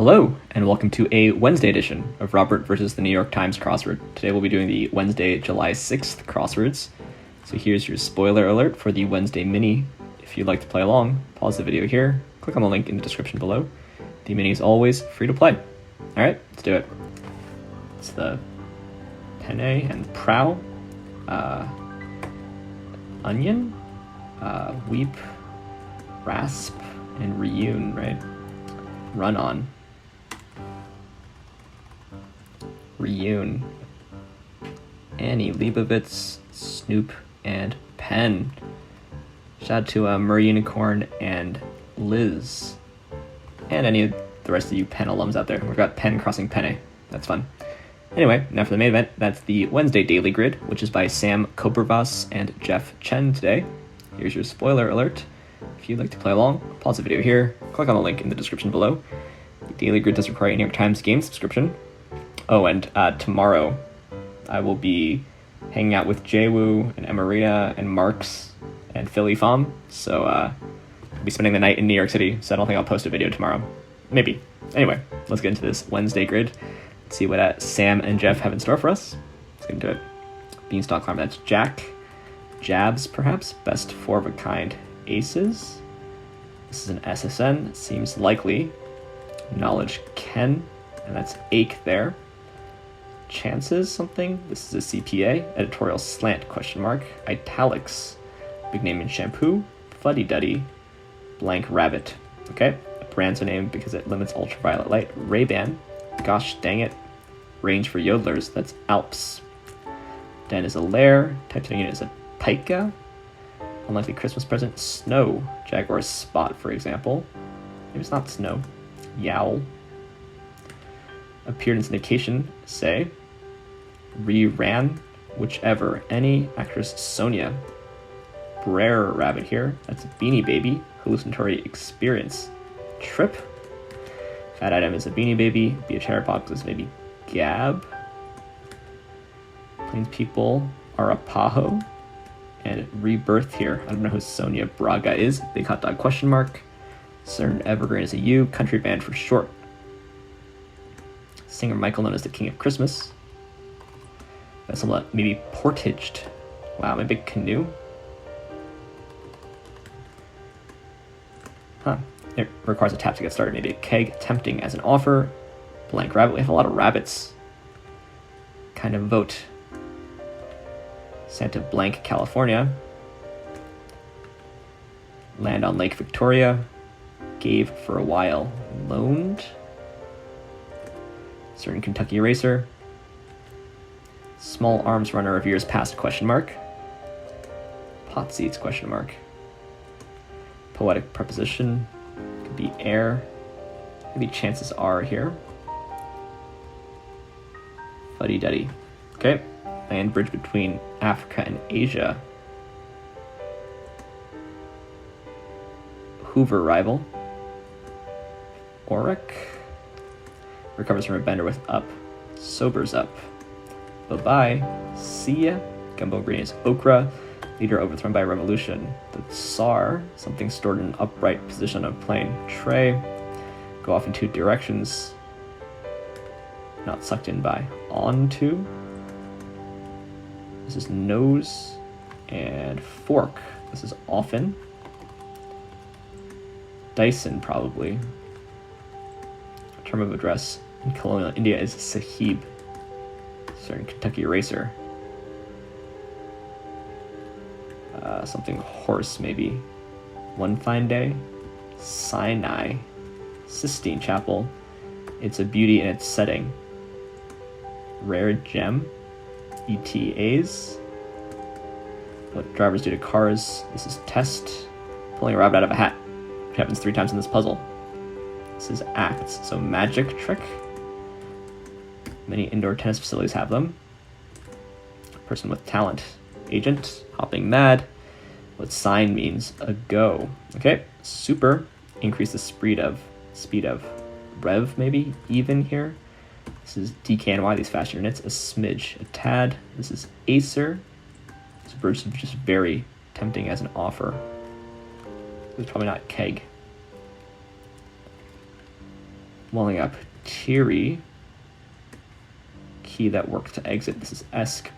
Hello, and welcome to a Wednesday edition of Robert versus the New York Times crossword. Today we'll be doing the Wednesday, July 6th crosswords. So here's your spoiler alert for the Wednesday mini. If you'd like to play along, pause the video here, click on the link in the description below. The mini is always free to play. Alright, let's do it. It's the penne and prow, onion, weep, rasp, and reune, right? Run on. Reune, Annie, Leibovitz, Snoop, and Penn. Shout out to Murray Unicorn and Liz, and any of the rest of you Penn alums out there. We've got Penn crossing penne. That's fun. Anyway, now for the main event. That's the Wednesday Daily Grid, which is by Sam Koperwas and Jeff Chen today. Here's your spoiler alert. If you'd like to play along, pause the video here, click on the link in the description below. The Daily Grid does require a New York Times game subscription. Oh, and tomorrow I will be hanging out with Jaywoo and Emarina and Marks and Philly Phom. So I'll be spending the night in New York City, so I don't think I'll post a video tomorrow. Maybe. Anyway, let's get into this Wednesday grid. Let's see what Sam and Jeff have in store for us. Let's get into it. Beanstalk climber, that's Jack. Jabs, perhaps. Best four of a kind. Aces. This is an SSN, seems likely. Knowledge Ken, and that's Ache there. Chances something, this is a CPA. Editorial slant, question mark. Italics, big name in shampoo. Fuddy Duddy, blank rabbit. Okay, a brand's a name because it limits ultraviolet light. Ray-Ban, gosh dang it. Range for yodelers, that's Alps. Den is a lair, type of unit is a pica. Unlikely Christmas present, snow. Jaguar spot, for example. Maybe it's not snow. Yowl. Appeared in syndication, say. Re-ran, whichever. Any. Actress Sonia. BRER rabbit here. That's Beanie Baby. Hallucinatory experience. Trip. Fat item is a Beanie Baby. Be a chair box is maybe Gab. Plains people are a Paho. And rebirth here. I don't know who Sonia Braga is. Big hot dog question mark. CERN Evergreen is a U. Country band for short. Singer Michael known as the King of Christmas. Vessel maybe portaged. Wow, my big canoe. Huh. It requires a tap to get started. Maybe a keg. Tempting as an offer. Blank rabbit. We have a lot of rabbits. Kind of vote. Santa Blank, California. Land on Lake Victoria. Gave for a while. Loaned. Certain Kentucky racer. Small arms runner of years past, question mark. Pot seeds, question mark. Poetic preposition. Could be air. Maybe chances are here. Fuddy Duddy. Okay. Land bridge between Africa and Asia. Hoover rival. Auric. Recovers from a bender with up. Sobers up. Bye-bye. See ya. Gumbo green is okra. Leader overthrown by revolution. The Tsar. Something stored in an upright position on a plane. Tray. Go off in two directions. Not sucked in by. Onto. This is nose and fork. This is often. Dyson, probably. Term of address in colonial India is Sahib. Certain Kentucky racer. Something horse, maybe. One fine day. Sinai. Sistine Chapel. It's a beauty in its setting. Rare gem. ETAs. What drivers do to cars. This is test. Pulling a rabbit out of a hat, which happens 3 times in this puzzle. This is acts, so magic trick. Many indoor tennis facilities have them. Person with talent. Agent. Hopping mad. What sign means. A go. Okay. Super. Increase the speed of. Rev, maybe. Even here. This is DKNY, these fast units. A smidge. A tad. This is Acer. This bird's just very tempting as an offer. It's probably not keg. Welling up Tiri. Key that worked to exit. This is Esk.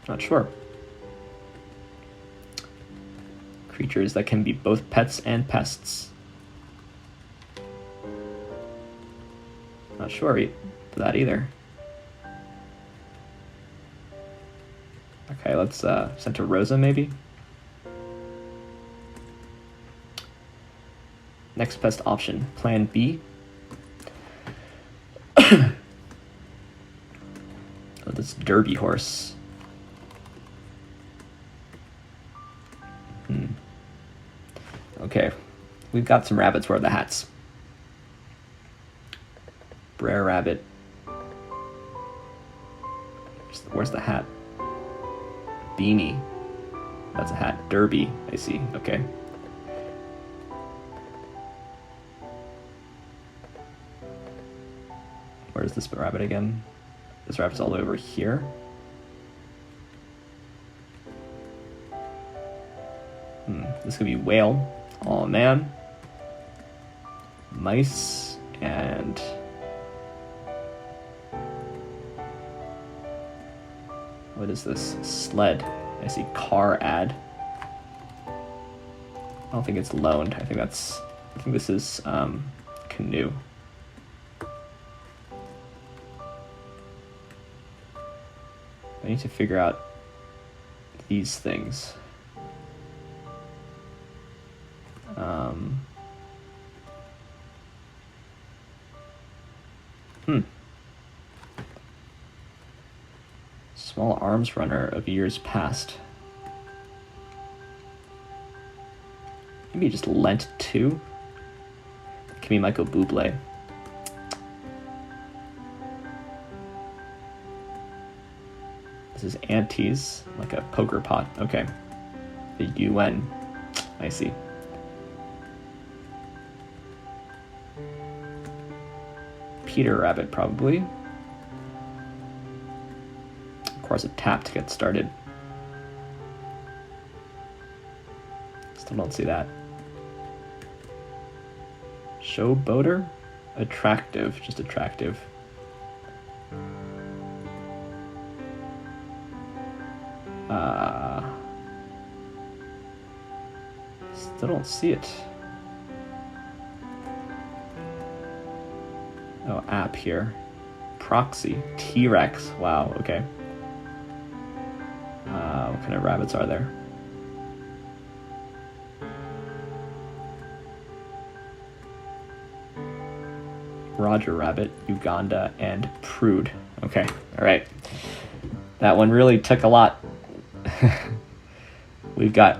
Not sure. Creatures that can be both pets and pests. Not sure for that either. Okay, let's send to Rosa maybe. Next best option, plan B. Oh, this Derby horse. Okay, we've got some rabbits. Where are the hats? BRER rabbit. Where's the hat? Beanie. That's a hat. Derby, I see. Okay. Where's this rabbit again? This rabbit's all over here. This could be whale. Oh man. Mice and what is this? Sled. I see car ad. I don't think it's loaned. I think this is canoe. I need to figure out these things. Small arms runner of years past. Maybe just LENTTO. Can be Michael Bublé. This is antes, like a poker pot. Okay. The UN. I see. Peter Rabbit, probably. Of course, a tap to get started. Still don't see that. SHOWBOATER? Attractive, just attractive. Still don't see it. Oh, app here. Proxy. TREX. Wow, okay. What kind of rabbits are there? Roger Rabbit, Uganda, and Prude. Okay, all right. That one really took a lot. We've got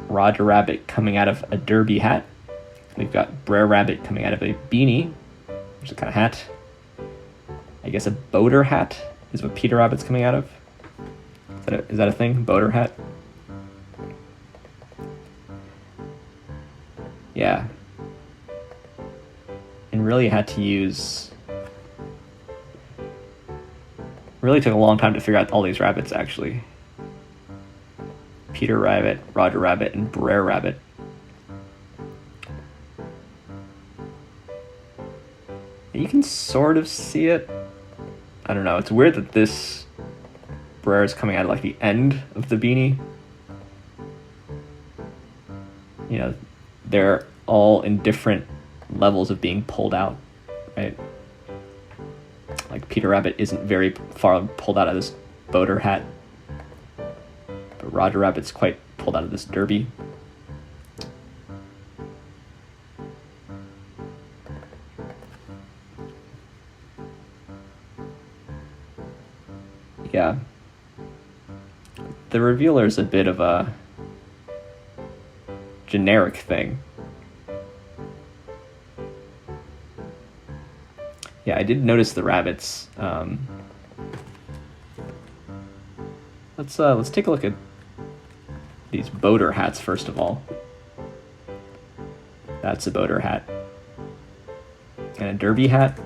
Roger Rabbit coming out of a derby hat. We've got BRER Rabbit coming out of a beanie, which is a kind of hat. I guess a boater hat is what Peter Rabbit's coming out of. Is that a thing? Boater hat? Yeah. And really had to use... Really took a long time to figure out all these rabbits, actually. Peter Rabbit, Roger Rabbit, and BRER Rabbit. You can sort of see it. I don't know. It's weird that this BRER is coming out of like the end of the beanie. You know, they're all in different levels of being pulled out, right? Like Peter Rabbit isn't very far pulled out of this boater hat, but Roger Rabbit's quite pulled out of this derby. Yeah. The revealer is a bit of a generic thing. Yeah, I did notice the rabbits. Let's take a look at these boater hats first of all. That's a boater hat. And a derby hat.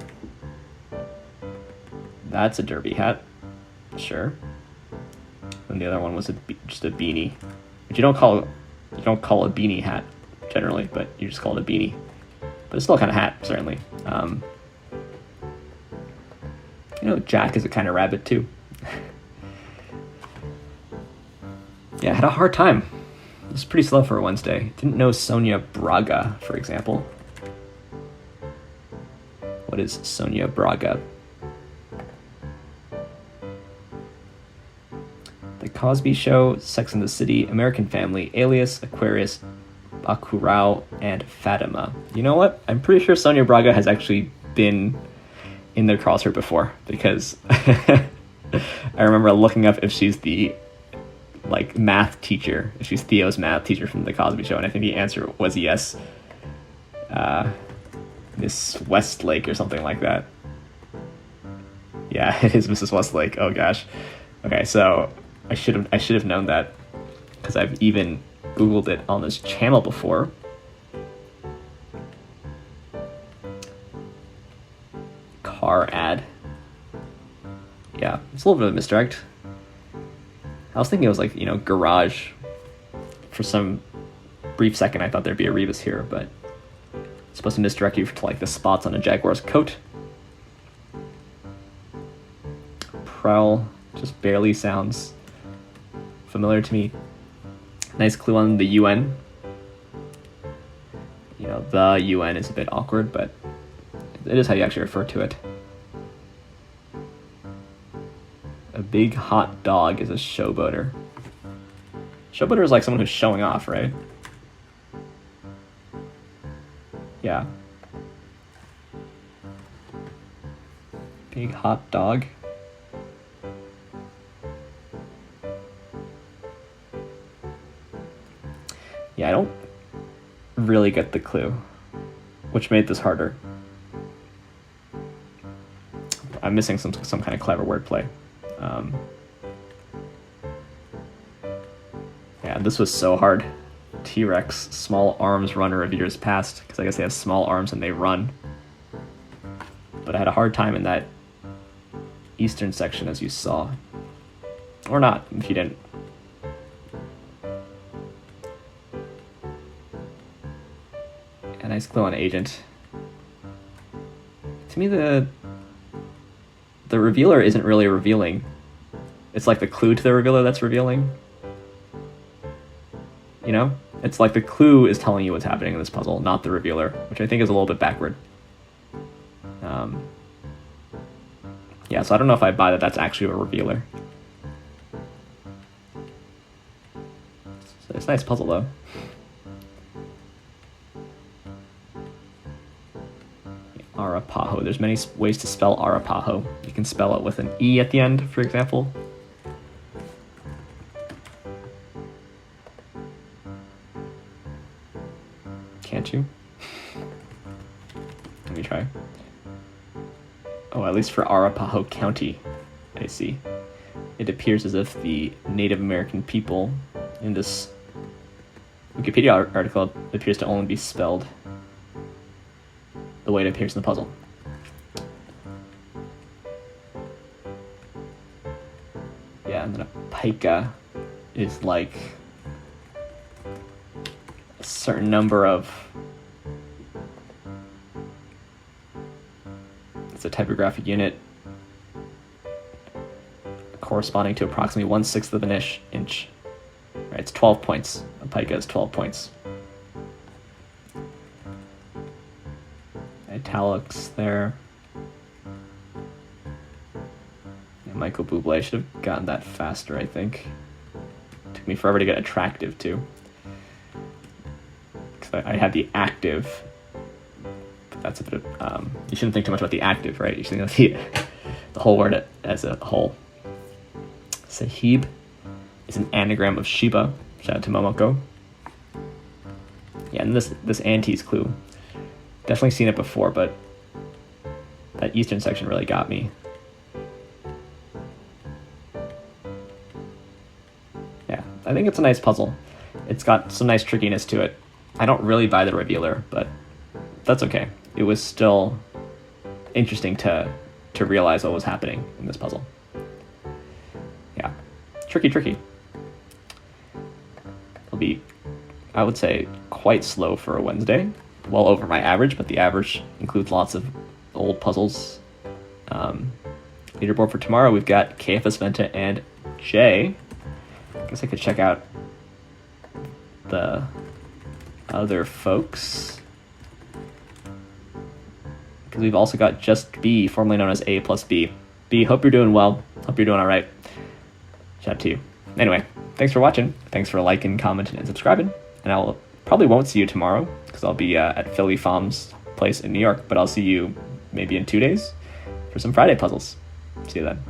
That's a derby hat. Sure. And the other one was just a beanie. But you don't call You don't call a beanie hat generally, but you just call it a beanie. But it's still kind of hat, certainly. You know, Jack is a kind of rabbit too. Yeah, I had a hard time. It was pretty slow for a Wednesday. Didn't know Sonia Braga, for example. What is Sonia Braga? The Cosby Show, Sex and the City, American Family, Alias, Aquarius, Bacurau, and Fatima. You know what? I'm pretty sure Sonia Braga has actually been in their Crossword before, because I remember looking up if she's the math teacher, if she's Theo's math teacher from the Cosby Show, and I think the answer was yes. Miss Westlake or something like that. Yeah, it is Mrs. Westlake. Oh gosh. Okay, so I should have known that, because I've even Googled it on this channel before. Car ad. Yeah, it's a little bit of a misdirect. I was thinking it was like, you know, garage. For some brief second I thought there'd be a rebus here, but it's supposed to misdirect you to like the spots on a Jaguar's coat. Prowl just barely sounds familiar to me. Nice clue on the UN. You know, the UN is a bit awkward, but it is how you actually refer to it. A big hot dog is a showboater. Showboater is like someone who's showing off, right? Yeah. Big hot dog. Yeah, I don't really get the clue, which made this harder. I'm missing some kind of clever wordplay. Yeah, this was so hard. T-Rex, small arms runner of years past, because I guess they have small arms and they run. But I had a hard time in that eastern section, as you saw. Or not, if you didn't. A nice clue on agent. To me, the revealer isn't really revealing. It's like the clue to the revealer that's revealing. You know? It's like the clue is telling you what's happening in this puzzle, not the revealer, which I think is a little bit backward. Yeah, so I don't know if I buy that that's actually a revealer. So it's a nice puzzle, though. Arapaho. There's many ways to spell Arapaho. You can spell it with an E at the end, for example. Can't you? Let me try. Oh, at least for Arapaho County, I see. It appears as if the Native American people in this Wikipedia article appears to only be spelled the way it appears in the puzzle. Yeah, and then a pica is like a certain number of... It's a typographic unit corresponding to approximately 1/6 of an inch. Right, it's 12 points. A pica is 12 points. Italics there. Yeah, Michael Bublé should have gotten that faster, I think. Took me forever to get attractive too. Because I had the active. But that's a bit of, you shouldn't think too much about the active, right? You should think of the whole word as a whole. Sahib is an anagram of Shiba. Shout out to Momoko. Yeah, and this Antes clue. Definitely seen it before, but that eastern section really got me. Yeah, I think it's a nice puzzle. It's got some nice trickiness to it. I don't really buy the revealer, but that's okay. It was still interesting to realize what was happening in this puzzle. Yeah, tricky. It'll be I would say quite slow for a Wednesday. Well over my average, but the average includes lots of old puzzles. Leaderboard for tomorrow, we've got KFS Venta and Jay. I guess I could check out the other folks, because we've also got Just B, formerly known as A plus B. B, hope you're doing well. Hope you're doing all right. Shout out to you. Anyway, thanks for watching. Thanks for liking, commenting, and subscribing. And I probably won't see you tomorrow, because I'll be at Philly Fam's place in New York, but I'll see you maybe in 2 days for some Friday puzzles. See you then.